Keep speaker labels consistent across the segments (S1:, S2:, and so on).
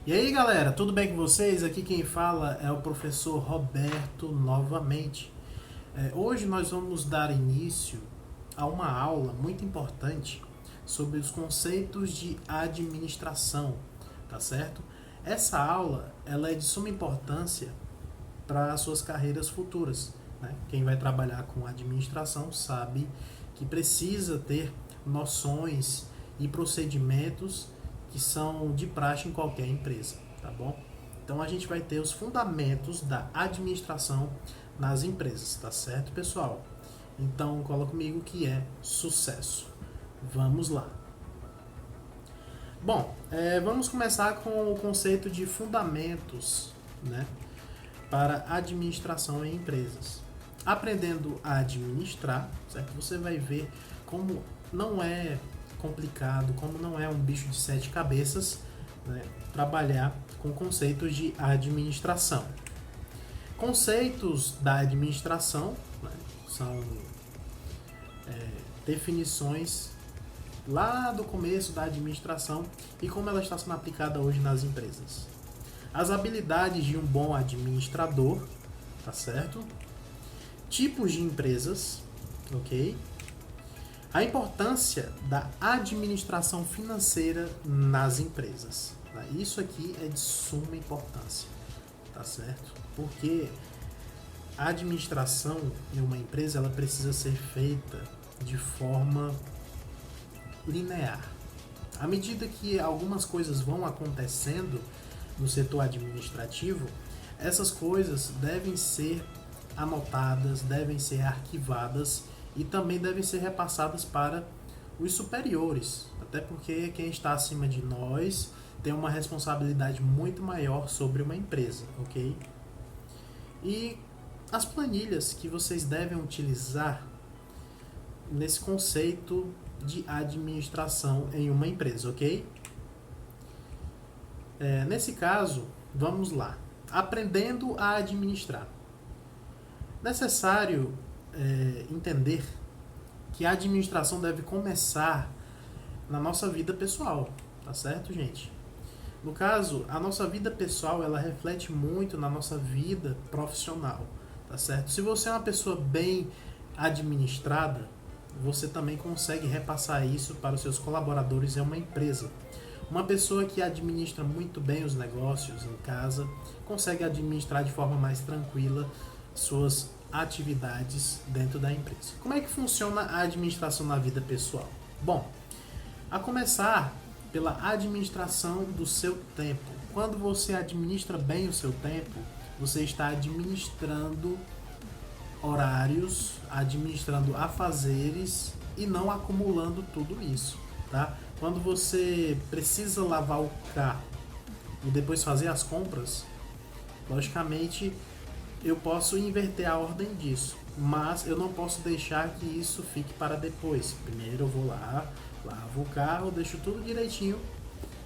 S1: E aí galera, tudo bem com vocês? Aqui quem fala é o professor Roberto novamente. Hoje nós vamos dar início a uma aula muito importante sobre os conceitos de administração, tá certo? Essa aula ela é de suma importância para as suas carreiras futuras, né? Quem vai trabalhar com administração sabe que precisa ter noções e procedimentos que são de praxe em qualquer empresa, tá bom? Então a gente vai ter os fundamentos da administração nas empresas, tá certo, pessoal? Então cola comigo que é sucesso. Vamos lá. Bom, vamos começar com o conceito de fundamentos, né, para administração em empresas. Aprendendo a administrar, certo? Você vai ver como não é complicado, como não é um bicho de sete cabeças, né, trabalhar com conceitos de administração. Conceitos da administração, né, são definições lá do começo da administração e como ela está sendo aplicada hoje nas empresas. As habilidades de um bom administrador, tá certo? Tipos de empresas, ok? A importância da administração financeira nas empresas. Isso aqui é de suma importância, tá certo? Porque a administração em uma empresa ela precisa ser feita de forma linear. À medida que algumas coisas vão acontecendo no setor administrativo, essas coisas devem ser anotadas, devem ser arquivadas e também devem ser repassadas para os superiores, até porque quem está acima de nós tem uma responsabilidade muito maior sobre uma empresa, ok? E as planilhas que vocês devem utilizar nesse conceito de administração em uma empresa, ok? Nesse caso, vamos lá. Aprendendo a administrar. Necessário entender que a administração deve começar na nossa vida pessoal, tá certo, gente? No caso, a nossa vida pessoal, ela reflete muito na nossa vida profissional, tá certo? Se você é uma pessoa bem administrada, você também consegue repassar isso para os seus colaboradores em uma empresa. Uma pessoa que administra muito bem os negócios em casa consegue administrar de forma mais tranquila suas atividades dentro da empresa. Como é que funciona a administração na vida pessoal? Bom, a começar pela administração do seu tempo. Quando você administra bem o seu tempo, você está administrando horários, administrando afazeres e não acumulando tudo isso, tá? Quando você precisa lavar o carro e depois fazer as compras, logicamente eu posso inverter a ordem disso, mas eu não posso deixar que isso fique para depois. Primeiro eu vou lá, lavo o carro, deixo tudo direitinho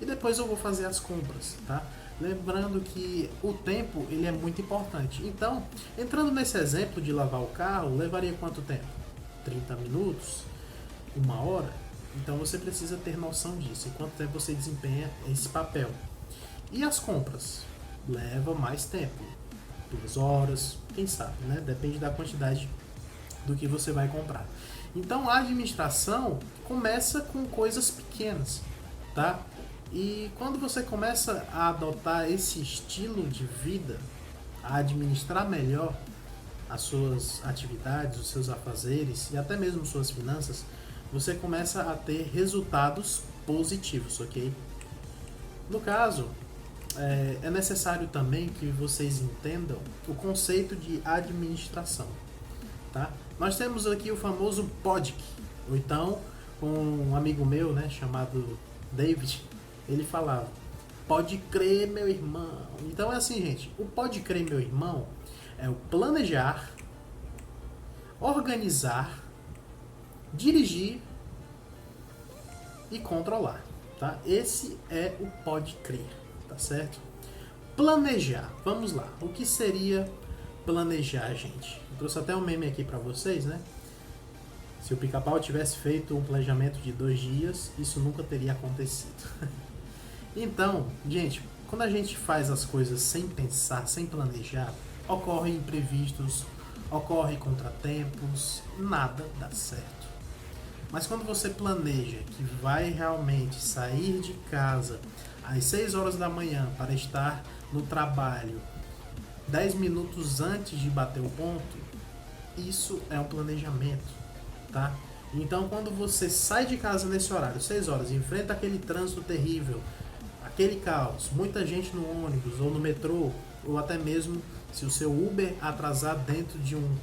S1: e depois eu vou fazer as compras, tá? Lembrando que o tempo ele é muito importante. Então, entrando nesse exemplo de lavar o carro, levaria quanto tempo? 30 minutos? 1 hora? Então você precisa ter noção disso, em quanto tempo você desempenha esse papel. E as compras? Leva mais tempo, 2 horas, quem sabe, né? Depende da quantidade do que você vai comprar. Então a administração começa com coisas pequenas, tá? E quando você começa a adotar esse estilo de vida, a administrar melhor as suas atividades, os seus afazeres e até mesmo suas finanças, você começa a ter resultados positivos, ok? No caso, é necessário também que vocês entendam o conceito de administração, tá? Nós temos aqui o famoso PODC, ou então, com um amigo meu, né, chamado David, ele falava, pode crer, meu irmão. Então é assim, gente, o pode crer, meu irmão, é o planejar, organizar, dirigir e controlar, tá? Esse é o pode crer, tá certo? Planejar, vamos lá. O que seria planejar, gente? Eu trouxe até um meme aqui para vocês, né? Se o Pica-Pau tivesse feito um planejamento de 2 dias, isso nunca teria acontecido. Então, gente, quando a gente faz as coisas sem pensar, sem planejar, ocorrem imprevistos, ocorrem contratempos, nada dá certo. Mas quando você planeja que vai realmente sair de casa às 6 horas da manhã para estar no trabalho 10 minutos antes de bater o ponto, isso é um planejamento, tá? Então, quando você sai de casa nesse horário, 6 horas, enfrenta aquele trânsito terrível, aquele caos, muita gente no ônibus ou no metrô, ou até mesmo se o seu Uber atrasar dentro de um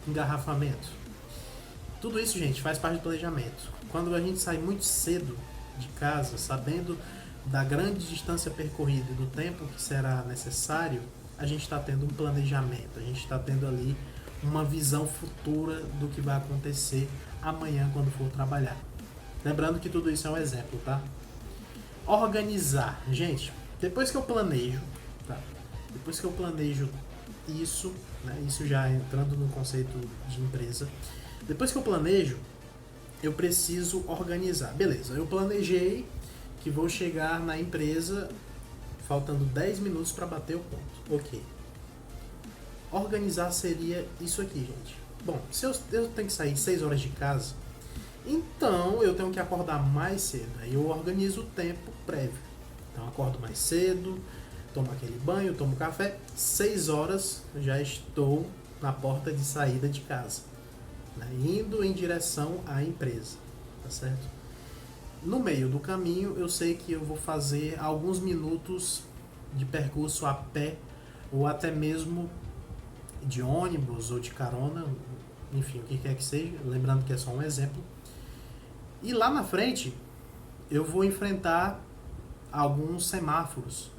S1: engarrafamento. Tudo isso, gente, faz parte do planejamento. Quando a gente sai muito cedo de casa, sabendo da grande distância percorrida e do tempo que será necessário, a gente está tendo um planejamento, a gente está tendo ali uma visão futura do que vai acontecer amanhã quando for trabalhar. Lembrando que tudo isso é um exemplo, tá? Organizar. Gente, depois que eu planejo, tá? Depois que eu planejo isso, né? Isso já entrando no conceito de empresa. Depois que eu planejo, eu preciso organizar. Beleza, eu planejei que vou chegar na empresa faltando 10 minutos para bater o ponto. Ok. Organizar seria isso aqui, gente. Bom, se eu tenho que sair 6 horas de casa, então eu tenho que acordar mais cedo. Aí eu organizo o tempo prévio. Então eu acordo mais cedo, tomo aquele banho, tomo café. 6 horas já estou na porta de saída de casa, né? Indo em direção à empresa, tá certo? No meio do caminho eu sei que eu vou fazer alguns minutos de percurso a pé ou até mesmo de ônibus ou de carona, enfim, o que quer que seja, lembrando que é só um exemplo. E lá na frente eu vou enfrentar alguns semáforos,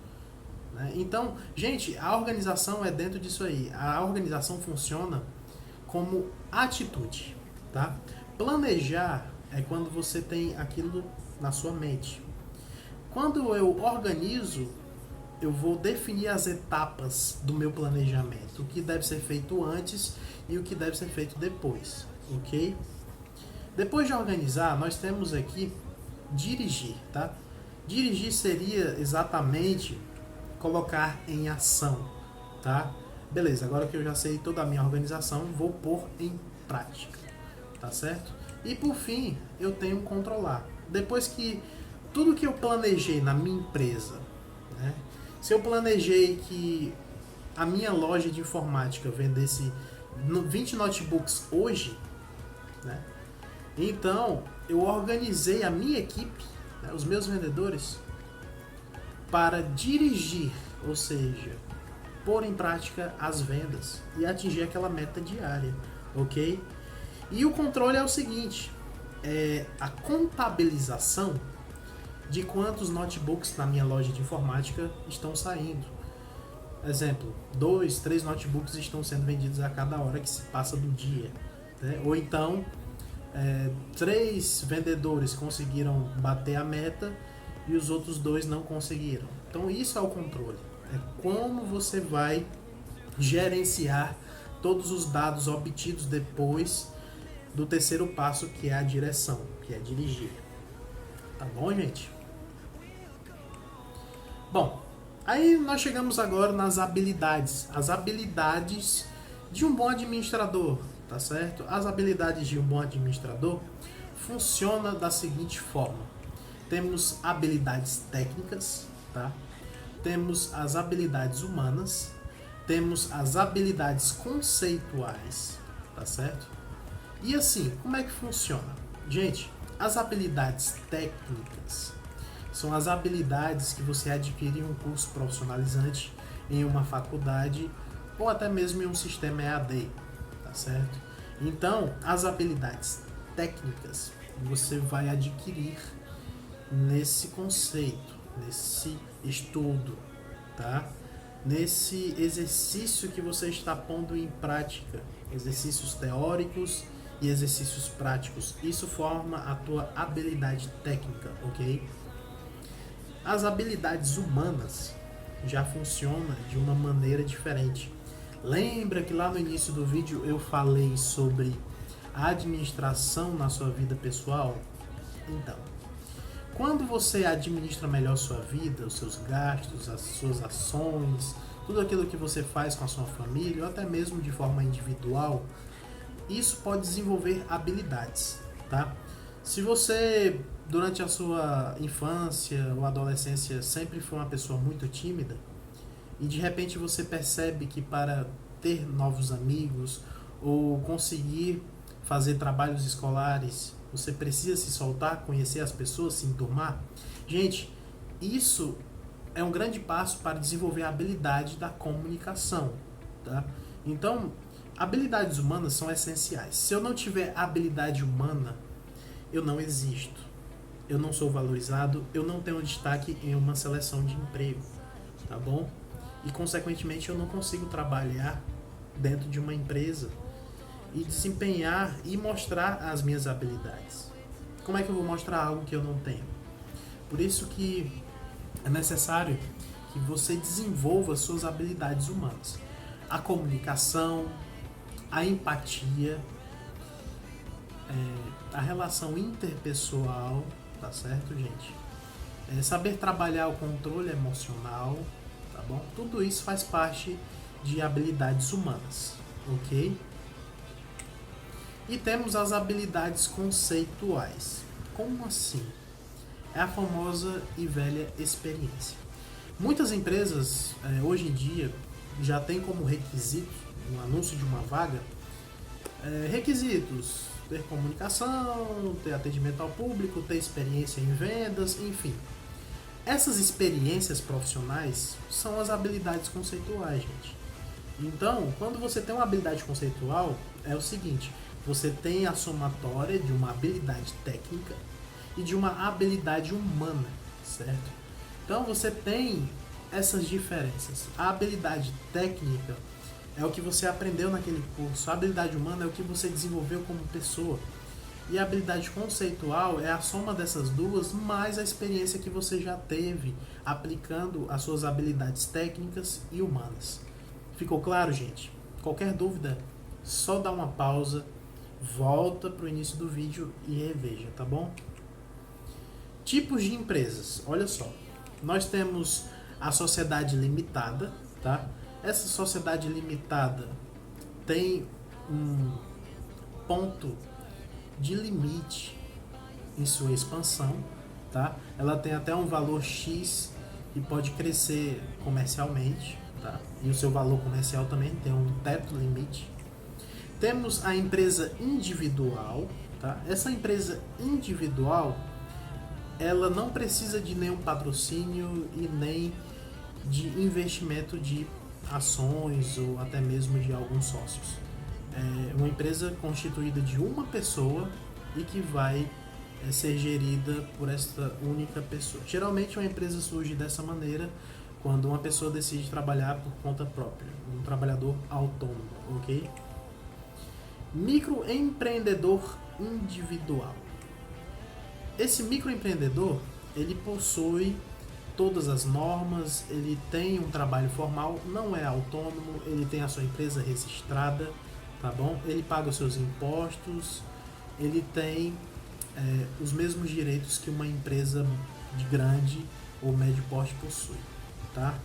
S1: né? Então, gente, a organização é dentro disso aí. A organização funciona como atitude, tá? Planejar é quando você tem aquilo na sua mente. Quando eu organizo, eu vou definir as etapas do meu planejamento, o que deve ser feito antes e o que deve ser feito depois, ok? Depois de organizar, nós temos aqui dirigir, tá? Dirigir seria exatamente colocar em ação, tá? Beleza, agora que eu já sei toda a minha organização, vou pôr em prática, tá certo? E por fim, eu tenho controlar. Depois que tudo que eu planejei na minha empresa, né? Se eu planejei que a minha loja de informática vendesse 20 notebooks hoje, né? Então, eu organizei a minha equipe, né, os meus vendedores, para dirigir, ou seja, pôr em prática as vendas e atingir aquela meta diária, ok? E o controle é o seguinte, é a contabilização de quantos notebooks na minha loja de informática estão saindo. Exemplo, 2, 3 notebooks estão sendo vendidos a cada hora que se passa do dia, né? Ou então 3 vendedores conseguiram bater a meta e os outros 2 não conseguiram. Então isso é o controle, é como você vai gerenciar todos os dados obtidos depois do terceiro passo, que é a direção, que é dirigir. Tá bom, gente? Bom, aí nós chegamos agora nas habilidades. As habilidades de um bom administrador, tá certo? As habilidades de um bom administrador funcionam da seguinte forma. Temos habilidades técnicas, tá? Temos as habilidades humanas, temos as habilidades conceituais, tá certo? E assim, como é que funciona? Gente, as habilidades técnicas são as habilidades que você adquire em um curso profissionalizante, em uma faculdade ou até mesmo em um sistema EAD, tá certo? Então, as habilidades técnicas você vai adquirir nesse conceito, nesse estudo, tá? Nesse exercício que você está pondo em prática, exercícios teóricos e exercícios práticos. Isso forma a tua habilidade técnica, ok? As habilidades humanas já funcionam de uma maneira diferente. Lembra que lá no início do vídeo eu falei sobre a administração na sua vida pessoal? Então, quando você administra melhor sua vida, os seus gastos, as suas ações, tudo aquilo que você faz com a sua família, ou até mesmo de forma individual, isso pode desenvolver habilidades, tá? Se você, durante a sua infância ou adolescência, sempre foi uma pessoa muito tímida, e de repente você percebe que para ter novos amigos ou conseguir fazer trabalhos escolares, você precisa se soltar, conhecer as pessoas, se enturmar. Gente, isso é um grande passo para desenvolver a habilidade da comunicação, tá? Então, habilidades humanas são essenciais. Se eu não tiver habilidade humana, eu não existo. Eu não sou valorizado, eu não tenho destaque em uma seleção de emprego, tá bom? E, consequentemente, eu não consigo trabalhar dentro de uma empresa e desempenhar e mostrar as minhas habilidades. Como é que eu vou mostrar algo que eu não tenho? Por isso que é necessário que você desenvolva suas habilidades humanas. A comunicação, a empatia, a relação interpessoal, tá certo, gente? Saber trabalhar o controle emocional, tá bom? Tudo isso faz parte de habilidades humanas, ok? E temos as habilidades conceituais. Como assim? É a famosa e velha experiência. Muitas empresas, hoje em dia, já têm como requisito, no anúncio de uma vaga, requisitos: ter comunicação, ter atendimento ao público, ter experiência em vendas, enfim. Essas experiências profissionais são as habilidades conceituais, gente. Então, quando você tem uma habilidade conceitual, é o seguinte: você tem a somatória de uma habilidade técnica e de uma habilidade humana, certo? Então, você tem essas diferenças. A habilidade técnica é o que você aprendeu naquele curso, a habilidade humana é o que você desenvolveu como pessoa. E a habilidade conceitual é a soma dessas duas mais a experiência que você já teve aplicando as suas habilidades técnicas e humanas. Ficou claro, gente? Qualquer dúvida, só dá uma pausa, volta para o início do vídeo e reveja, tá bom? Tipos de empresas. Olha só, nós temos a sociedade limitada, tá? Essa sociedade limitada tem um ponto de limite em sua expansão, tá? Ela tem até um valor X e pode crescer comercialmente, tá? E o seu valor comercial também tem um teto limite. Temos a empresa individual, tá? Essa empresa individual, ela não precisa de nenhum patrocínio e nem de investimento de ações ou até mesmo de alguns sócios. É uma empresa constituída de uma pessoa e que vai ser gerida por esta única pessoa. Geralmente uma empresa surge dessa maneira quando uma pessoa decide trabalhar por conta própria, um trabalhador autônomo, ok? Microempreendedor individual. Esse microempreendedor, ele possui todas as normas, ele tem um trabalho formal, não é autônomo, ele tem a sua empresa registrada, tá bom? Ele paga os seus impostos, ele tem os mesmos direitos que uma empresa de grande ou médio porte possui, tá?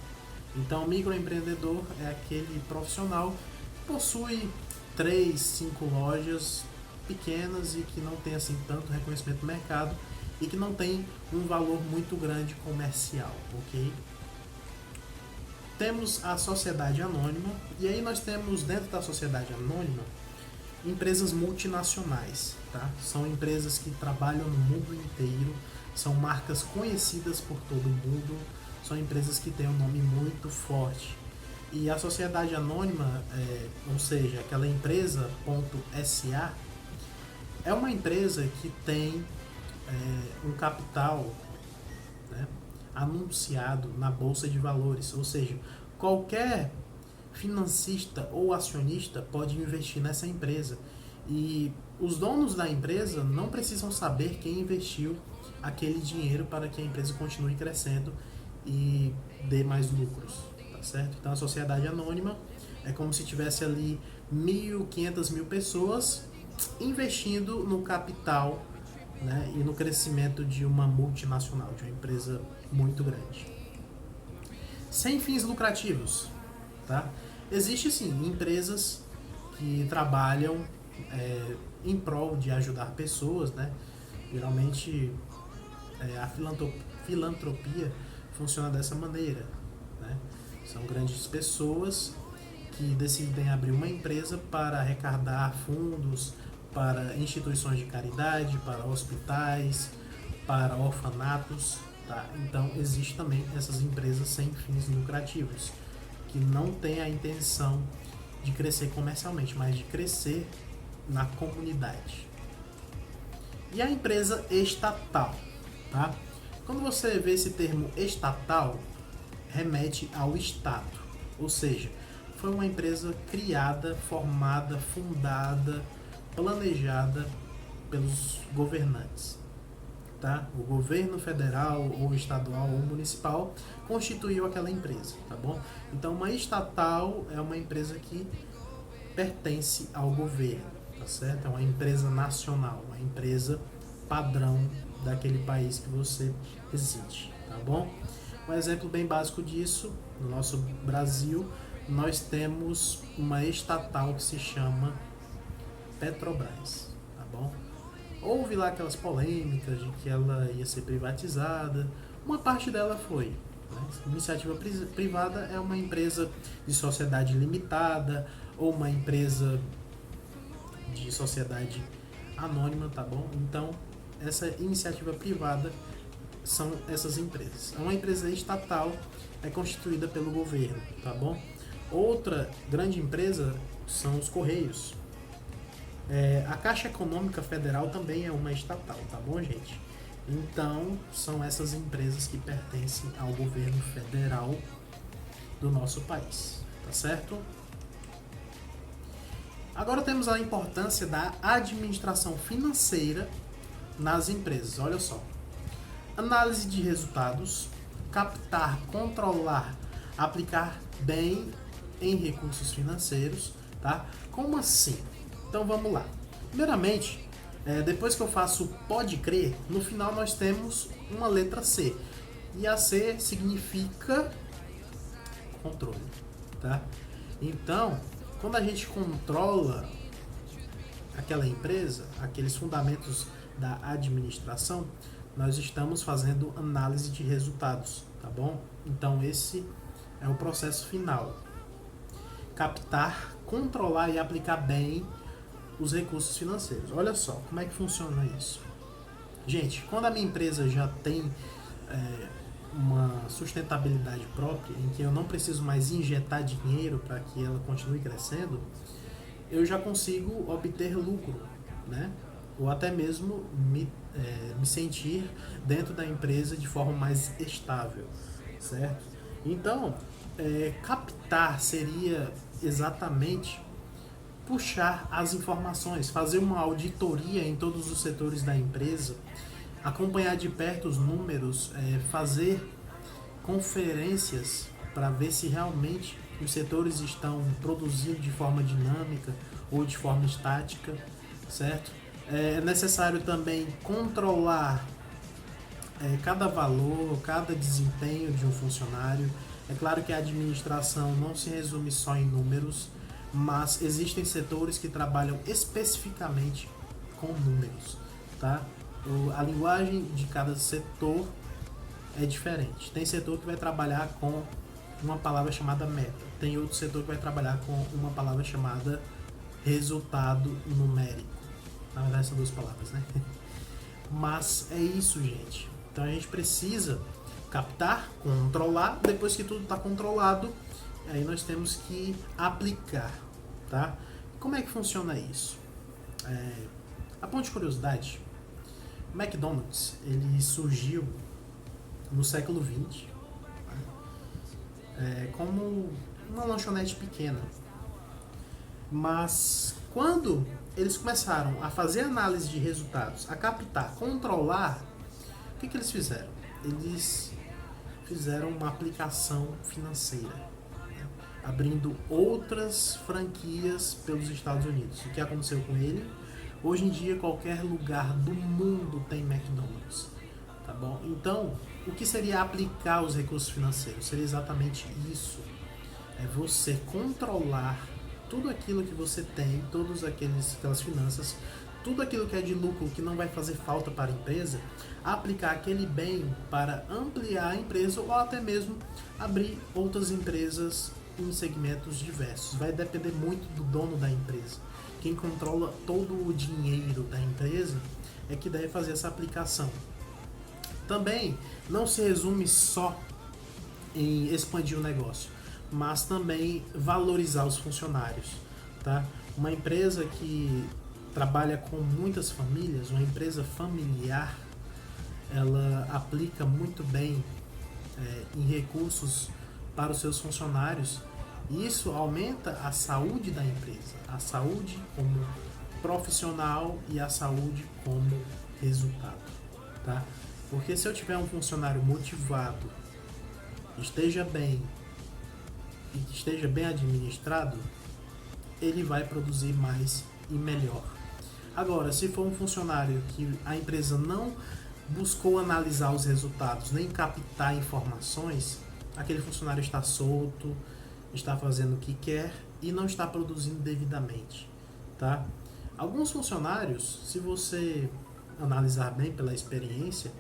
S1: Então, o microempreendedor é aquele profissional que possui 3, 5 lojas pequenas e que não tem assim tanto reconhecimento no mercado e que não tem um valor muito grande comercial, ok? Temos a sociedade anônima, e aí nós temos dentro da sociedade anônima empresas multinacionais, tá? São empresas que trabalham no mundo inteiro, são marcas conhecidas por todo mundo, são empresas que têm um nome muito forte. E a sociedade anônima, ou seja, aquela empresa .sa, é uma empresa que tem um capital, né, anunciado na Bolsa de Valores, ou seja, qualquer financista ou acionista pode investir nessa empresa e os donos da empresa não precisam saber quem investiu aquele dinheiro para que a empresa continue crescendo e dê mais lucros, tá certo? Então a sociedade anônima é como se tivesse ali 1.000, 500 mil pessoas investindo no capital, né, e no crescimento de uma multinacional, de uma empresa muito grande. Sem fins lucrativos, tá? Existem sim empresas que trabalham em prol de ajudar pessoas, né? Geralmente a filantropia funciona dessa maneira, né? São grandes pessoas que decidem abrir uma empresa para arrecadar fundos para instituições de caridade, para hospitais, para orfanatos, tá? Então existe também essas empresas sem fins lucrativos, que não têm a intenção de crescer comercialmente, mas de crescer na comunidade. E a empresa estatal, tá? Quando você vê esse termo estatal, remete ao Estado, ou seja, foi uma empresa criada, formada, fundada, planejada pelos governantes, tá? O governo federal ou estadual ou municipal constituiu aquela empresa, tá bom? Então uma estatal é uma empresa que pertence ao governo, tá certo? É uma empresa nacional, uma empresa padrão daquele país que você reside, tá bom? Um exemplo bem básico disso, no nosso Brasil, nós temos uma estatal que se chama Petrobras, tá bom? Houve lá aquelas polêmicas de que ela ia ser privatizada, uma parte dela foi. Né? Iniciativa privada é uma empresa de sociedade limitada ou uma empresa de sociedade anônima, tá bom? Então, essa iniciativa privada são essas empresas. Uma empresa estatal é constituída pelo governo, tá bom? Outra grande empresa são os Correios. A Caixa Econômica Federal também é uma estatal, tá bom, gente? Então, são essas empresas que pertencem ao governo federal do nosso país, tá certo? Agora temos a importância da administração financeira nas empresas. Olha só. Análise de resultados, captar, controlar, aplicar bem em recursos financeiros, tá? Como assim? Então vamos lá. Primeiramente, depois que eu faço pode crer, no final nós temos uma letra C. E a C significa controle, tá? Então, quando a gente controla aquela empresa, aqueles fundamentos da administração, nós estamos fazendo análise de resultados, tá bom? Então esse é o processo final. Captar, controlar e aplicar bem os recursos financeiros. Olha só, como é que funciona isso? Gente, quando a minha empresa já tem uma sustentabilidade própria, em que eu não preciso mais injetar dinheiro para que ela continue crescendo, eu já consigo obter lucro, né? Ou até mesmo me sentir dentro da empresa de forma mais estável, certo? Então, captar seria exatamente puxar as informações, fazer uma auditoria em todos os setores da empresa, acompanhar de perto os números, fazer conferências para ver se realmente os setores estão produzindo de forma dinâmica ou de forma estática, certo? É necessário também controlar cada valor, cada desempenho de um funcionário. É claro que a administração não se resume só em números, mas existem setores que trabalham especificamente com números, tá? A linguagem de cada setor é diferente. Tem setor que vai trabalhar com uma palavra chamada meta, tem outro setor que vai trabalhar com uma palavra chamada resultado numérico. Na verdade são duas palavras, né? Mas é isso, gente. Então a gente precisa captar, controlar. Depois que tudo está controlado, aí nós temos que aplicar, tá? Como é que funciona isso? A ponto de curiosidade, o McDonald's ele surgiu no século XX como uma lanchonete pequena. Mas quando eles começaram a fazer análise de resultados, a captar, controlar, o que eles fizeram? Eles fizeram uma aplicação financeira, né? Abrindo outras franquias pelos Estados Unidos. O que aconteceu com ele? Hoje em dia, qualquer lugar do mundo tem McDonald's, tá bom? Então, o que seria aplicar os recursos financeiros? Seria exatamente isso. É você controlar tudo aquilo que você tem, aquelas finanças, tudo aquilo que é de lucro que não vai fazer falta para a empresa, aplicar aquele bem para ampliar a empresa ou até mesmo abrir outras empresas em segmentos diversos. Vai depender muito do dono da empresa. Quem controla todo o dinheiro da empresa é que deve fazer essa aplicação. Também não se resume só em expandir o negócio, mas também valorizar os funcionários, tá? Uma empresa que trabalha com muitas famílias, uma empresa familiar, ela aplica muito bem em recursos para os seus funcionários, e isso aumenta a saúde da empresa, a saúde como profissional e a saúde como resultado, tá? Porque se eu tiver um funcionário motivado, esteja bem e que esteja bem administrado, ele vai produzir mais e melhor. Agora, se for um funcionário que a empresa não buscou analisar os resultados, nem captar informações, aquele funcionário está solto, está fazendo o que quer e não está produzindo devidamente, tá? Alguns funcionários, se você analisar bem pela experiência,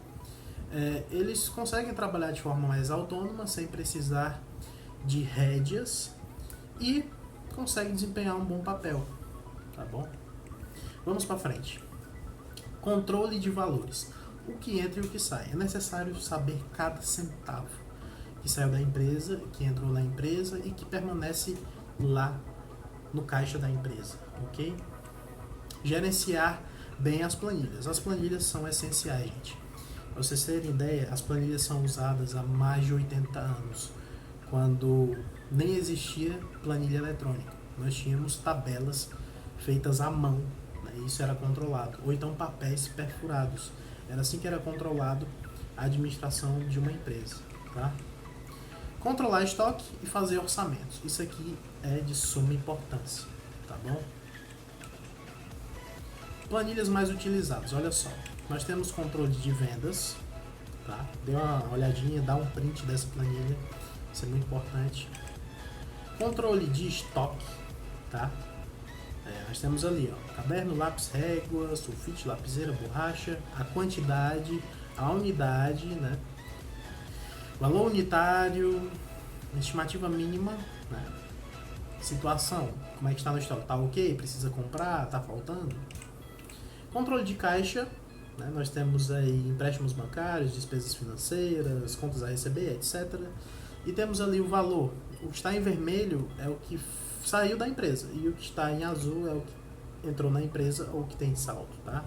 S1: eles conseguem trabalhar de forma mais autônoma, sem precisar de rédeas, e conseguem desempenhar um bom papel, tá bom? Vamos para frente. Controle de valores. O que entra e o que sai. É necessário saber cada centavo que saiu da empresa, que entrou na empresa e que permanece lá no caixa da empresa, ok? Gerenciar bem as planilhas. As planilhas são essenciais, gente. Para vocês terem ideia, as planilhas são usadas há mais de 80 anos, quando nem existia planilha eletrônica. Nós tínhamos tabelas feitas à mão, né? Isso era controlado. Ou então papéis perfurados. Era assim que era controlado a administração de uma empresa, tá? Controlar estoque e fazer orçamentos. Isso aqui é de suma importância, tá bom? Planilhas mais utilizadas, olha só. Nós temos controle de vendas, tá? Dê uma olhadinha, dá um print dessa planilha, isso é muito importante. Controle de estoque, tá? Nós temos ali, ó, caderno, lápis, régua, sulfite, lapiseira, borracha, a quantidade, a unidade, né? Valor unitário, estimativa mínima, né? Situação, como é que está no estoque? Tá ok? Precisa comprar? Tá faltando? Controle de caixa, né? Nós temos aí empréstimos bancários, despesas financeiras, contas a receber, etc. E temos ali o valor. O que está em vermelho é o que saiu da empresa, e o que está em azul é o que entrou na empresa ou que tem saldo, tá?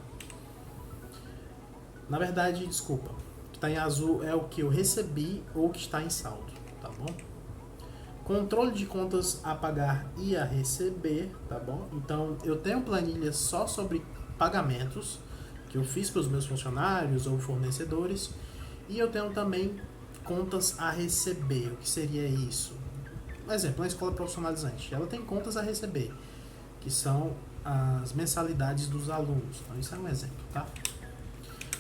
S1: Na verdade, desculpa, o que está em azul é o que eu recebi ou que está em saldo, tá bom? Controle de contas a pagar e a receber, tá bom? Então, eu tenho planilha só sobre pagamentos que eu fiz para os meus funcionários ou fornecedores, e eu tenho também contas a receber. O que seria isso? Por exemplo, na escola profissionalizante, ela tem contas a receber, que são as mensalidades dos alunos. Então, isso é um exemplo, tá?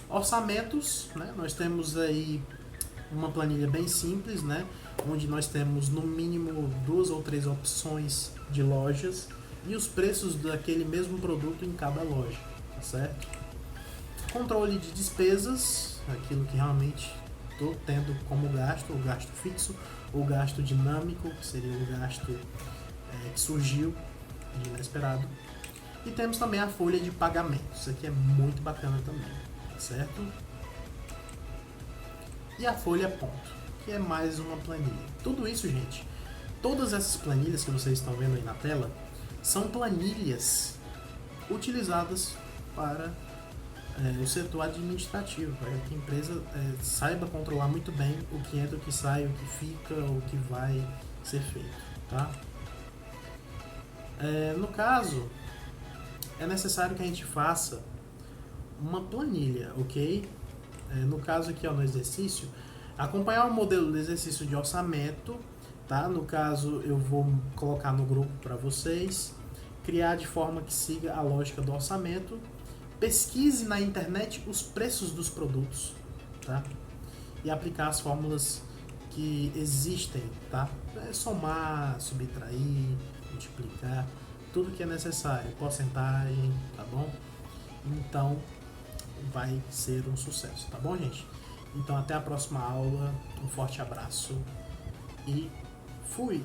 S1: Orçamentos, né? Nós temos aí uma planilha bem simples, né? Onde nós temos no mínimo 2 ou 3 opções de lojas e os preços daquele mesmo produto em cada loja, tá certo? Controle de despesas, aquilo que realmente estou tendo como gasto, o gasto fixo, o gasto dinâmico, que seria o gasto que surgiu de inesperado. E temos também a folha de pagamentos, isso aqui é muito bacana também, certo? E a folha ponto, que é mais uma planilha. Tudo isso, gente, todas essas planilhas que vocês estão vendo aí na tela, são planilhas utilizadas para o setor administrativo, para que a empresa saiba controlar muito bem o que entra, o que sai, o que fica, o que vai ser feito, tá? No caso, é necessário que a gente faça uma planilha, ok? No caso aqui, ó, no exercício, acompanhar o modelo do exercício de orçamento, tá? No caso, eu vou colocar no grupo para vocês. criar de forma que siga a lógica do orçamento, pesquise na internet os preços dos produtos, tá? E aplicar as fórmulas que existem, tá? É somar, subtrair, multiplicar, tudo que é necessário, porcentagem, tá bom? Então vai ser um sucesso, tá bom, gente? Então até a próxima aula, um forte abraço e fui!